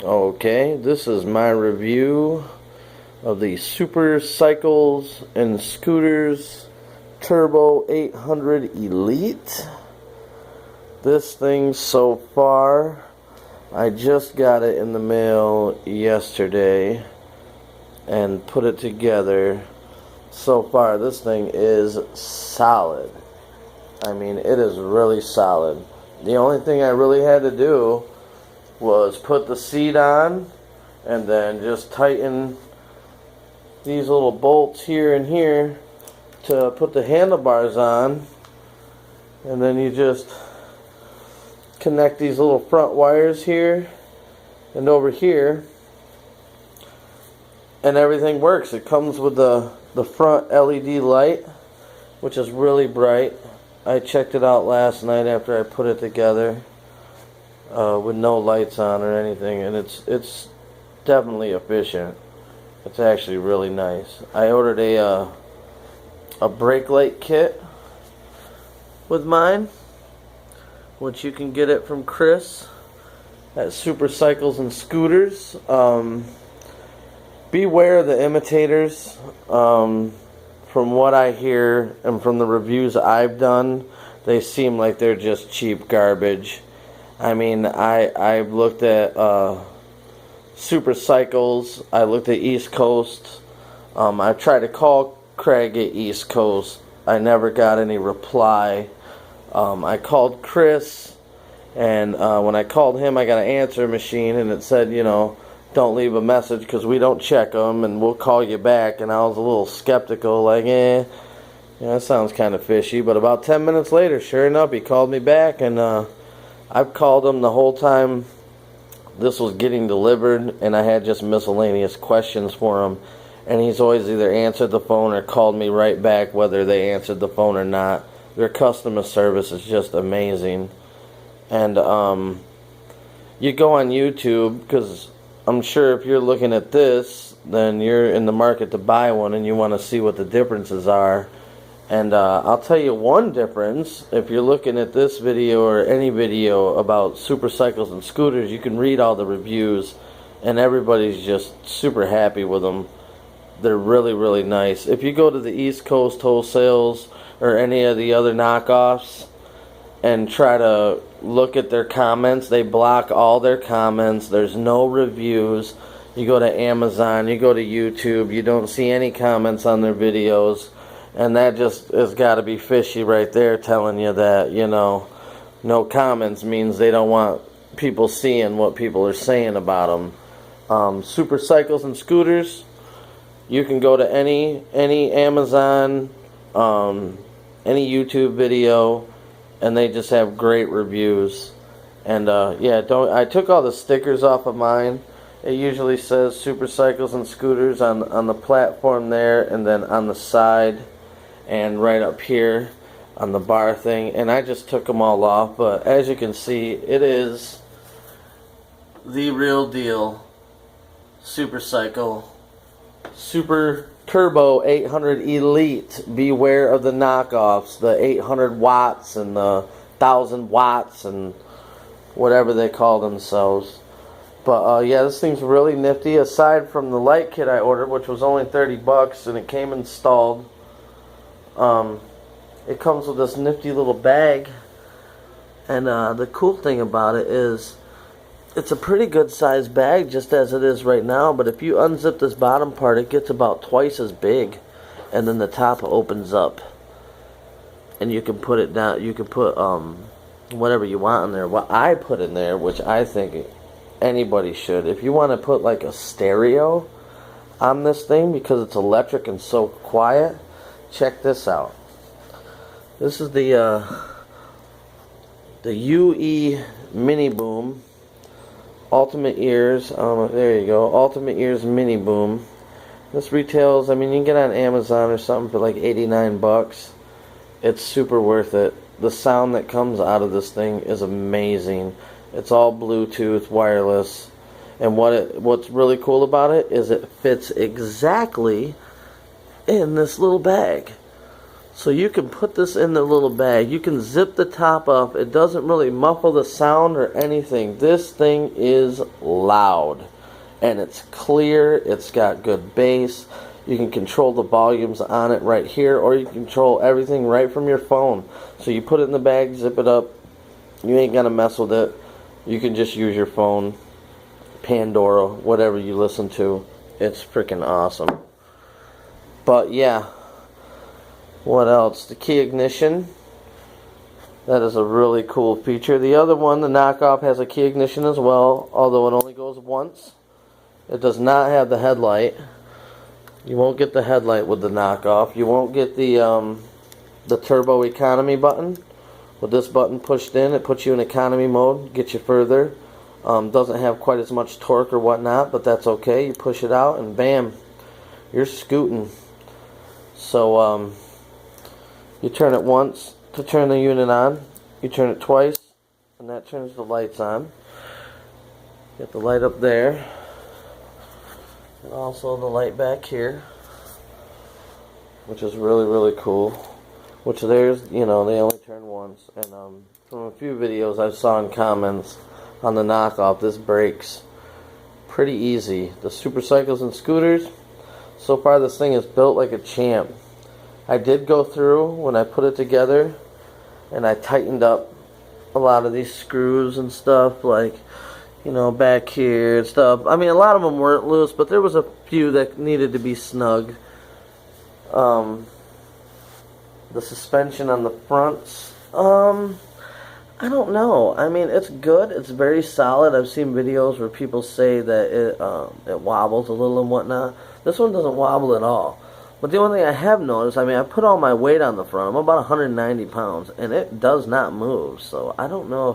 Okay, this is my review of the Super Cycles and Scooters Turbo 800 Elite. This thing so far, I just got it in the mail yesterday and put it together. So far, this thing is solid. I mean, it is really solid. The only thing I really had to do was put the seat on and then just tighten these little bolts here and here to put the handlebars on, and then you just connect these little front wires here and over here, and everything works. It comes with the front LED light, which is really bright. I checked it out last night after I put it together with no lights on or anything, and it's definitely efficient. It's actually really nice. I ordered a brake light kit with mine, which you can get it from Chris at Super Cycles and Scooters. Beware of the imitators. From what I hear and from the reviews I've done, they seem like they're just cheap garbage. I mean, I've looked at Super Cycles. I looked at East Coast. I tried to call Craig at East Coast. I never got any reply. I called Chris, and when I called him, I got an answer machine, and it said, you know, don't leave a message because we don't check them, and we'll call you back. And I was a little skeptical, like, yeah, that sounds kind of fishy. But about 10 minutes later, sure enough, he called me back, and I've called him the whole time this was getting delivered, and I had just miscellaneous questions for him, and he's always either answered the phone or called me right back whether they answered the phone or not. Their customer service is just amazing. And you go on YouTube, because I'm sure if you're looking at this, then you're in the market to buy one and you want to see what the differences are. And I'll tell you one difference. If you're looking at this video or any video about Super Cycles and Scooters, you can read all the reviews, and everybody's just super happy with them. They're really, really nice. If you go to the East Coast Wholesales or any of the other knockoffs and try to look at their comments, they block all their comments. There's no reviews. You go to Amazon, you go to YouTube, you don't see any comments on their videos. And that just has got to be fishy right there, telling you that, you know, no comments means they don't want people seeing what people are saying about them. Super Cycles and Scooters, you can go to any Amazon, any YouTube video, and they just have great reviews. And yeah, I took all the stickers off of mine. It usually says Super Cycles and Scooters on the platform there, and then on the side, and right up here on the bar thing, and I just took them all off. But as you can see, it is the real deal Super Cycle Super Turbo 800 Elite. Beware of the knockoffs, the 800 watts and the 1000 watts and whatever they call themselves. But yeah, this thing's really nifty. Aside from the light kit I ordered, which was only 30 bucks, and it came installed, it comes with this nifty little bag. And the cool thing about it is it's a pretty good sized bag just as it is right now, but if you unzip this bottom part, it gets about twice as big, and then the top opens up and you can put it down. You can put whatever you want in there. What I put in there, which I think anybody should, if you want to put like a stereo on this thing because it's electric and so quiet, check this out. This is the UE Mini Boom Ultimate Ears. There you go, Ultimate Ears Mini Boom. This retails, I mean, you can get it on Amazon or something for like 89 bucks. It's super worth it. The sound that comes out of this thing is amazing. It's all Bluetooth, wireless, and what's really cool about it is it fits exactly in this little bag. So you can put this in the little bag. You can zip the top up. It doesn't really muffle the sound or anything. This thing is loud. And it's clear. It's got good bass. You can control the volumes on it right here. Or you can control everything right from your phone. So you put it in the bag, zip it up. You ain't gonna mess with it. You can just use your phone. Pandora, whatever you listen to. It's freaking awesome. But yeah. What else? The key ignition. That is a really cool feature. The other one, the knockoff, has a key ignition as well, although it only goes once. It does not have the headlight. You won't get the headlight with the knockoff. You won't get the turbo economy button. With this button pushed in, it puts you in economy mode, gets you further. Doesn't have quite as much torque or whatnot, but that's okay. You push it out and bam, you're scooting. So, you turn it once to turn the unit on. You turn it twice, and that turns the lights on. Get the light up there. And also the light back here. Which is really, really cool. Which there's, you know, they only turn once. And from a few videos I saw in comments on the knockoff, this brakes pretty easy. The Supercycles and scooters, so far this thing is built like a champ. I did go through when I put it together and I tightened up a lot of these screws and stuff, like, you know, back here and stuff. I mean, a lot of them weren't loose, but there was a few that needed to be snug. The suspension on the fronts, I don't know. I mean, it's good. It's very solid. I've seen videos where people say that it wobbles a little and whatnot. This one doesn't wobble at all. But the only thing I have noticed, I mean, I put all my weight on the front. I'm about 190 pounds, and it does not move. So I don't know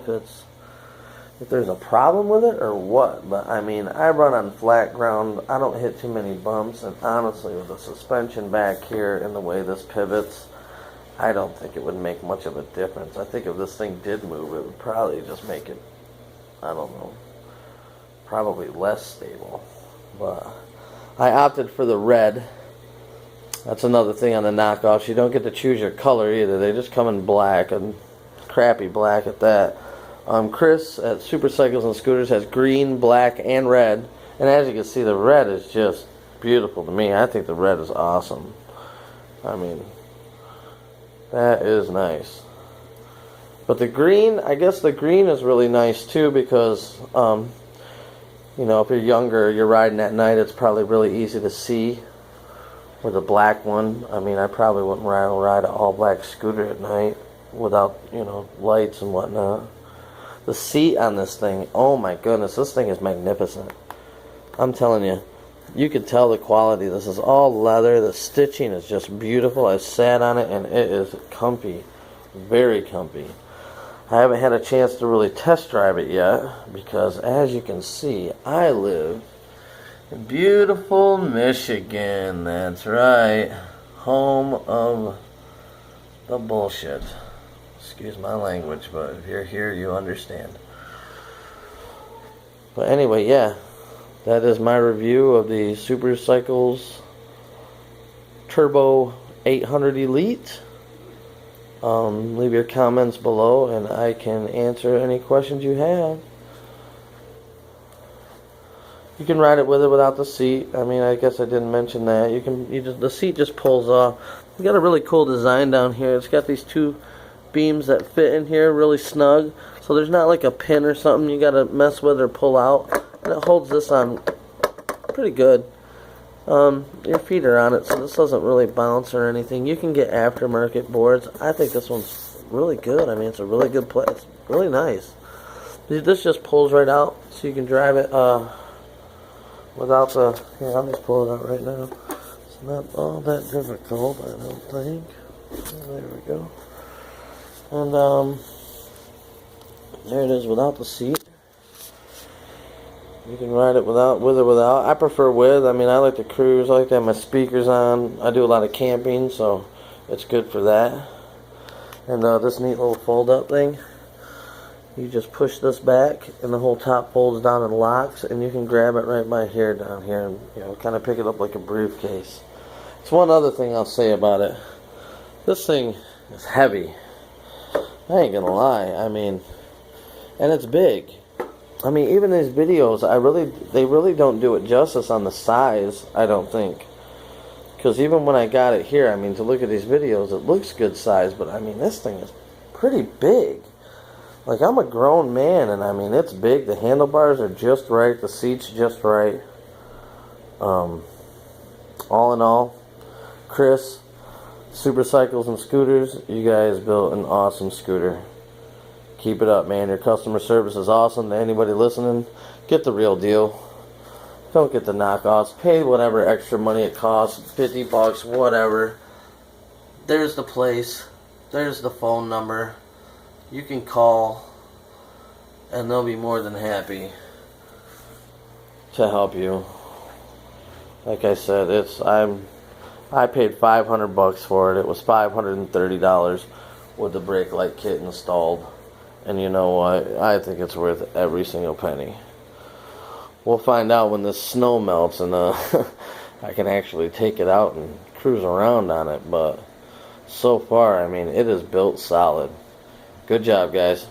if there's a problem with it or what. But I mean, I run on flat ground. I don't hit too many bumps, and honestly, with the suspension back here and the way this pivots, I don't think it would make much of a difference. I think if this thing did move, it would probably just make it, I don't know, probably less stable. But I opted for the red. That's another thing on the knockoffs. You don't get to choose your color either. They just come in black, and crappy black at that. Chris at Supercycles and Scooters has green, black, and red. And as you can see, the red is just beautiful to me. I think the red is awesome. I mean, that is nice. But the green, I guess the green is really nice too, because, you know, if you're younger, you're riding at night, it's probably really easy to see. Or the black one, I mean, I probably wouldn't ride an all-black scooter at night without, you know, lights and whatnot. The seat on this thing, oh my goodness, this thing is magnificent. I'm telling you, you can tell the quality. This is all leather. The stitching is just beautiful. I sat on it and it is comfy, very comfy. I haven't had a chance to really test drive it yet because, as you can see, I live in beautiful Michigan. That's right, home of the bullshit. Excuse my language, but if you're here, you understand. But anyway, yeah. That is my review of the Supercycles Turbo 800 Elite. Leave your comments below and I can answer any questions you have. You can ride it with or without the seat. I mean, I guess I didn't mention that. The seat just pulls off. It's got a really cool design down here. It's got these two beams that fit in here really snug. So there's not like a pin or something you gotta mess with or pull out. And it holds this on pretty good. Your feet are on it, so this doesn't really bounce or anything. You can get aftermarket boards. I think this one's really good. I mean, it's a really good place. It's really nice. This just pulls right out, so you can drive it without the... Here, I'll just pull it out right now. It's not all that difficult, I don't think. There we go. And there it is without the seat. You can ride it with or without. I prefer with. I mean, I like to cruise. I like to have my speakers on. I do a lot of camping, so it's good for that. And this neat little fold-up thing. You just push this back, and the whole top folds down and locks, and you can grab it right by here, down here, and, you know, kind of pick it up like a briefcase. It's one other thing I'll say about it. This thing is heavy. I ain't gonna lie. I mean, and it's big. I mean, even these videos, they really don't do it justice on the size, I don't think. Because even when I got it here, I mean, to look at these videos, it looks good size, but I mean, this thing is pretty big. Like, I'm a grown man, and I mean, it's big. The handlebars are just right. The seat's just right. All in all, Chris, Super Cycles and Scooters, you guys built an awesome scooter. Keep it up, man. Your customer service is awesome. To anybody listening, get the real deal. Don't get the knockoffs. Pay whatever extra money it costs, 50 bucks, whatever. There's the place. There's the phone number. You can call, and they'll be more than happy to help you. Like I said, I paid 500 bucks for it. It was $530 with the brake light kit installed. And you know what? I think it's worth every single penny. We'll find out when this snow melts and I can actually take it out and cruise around on it. But so far, I mean, it is built solid. Good job, guys.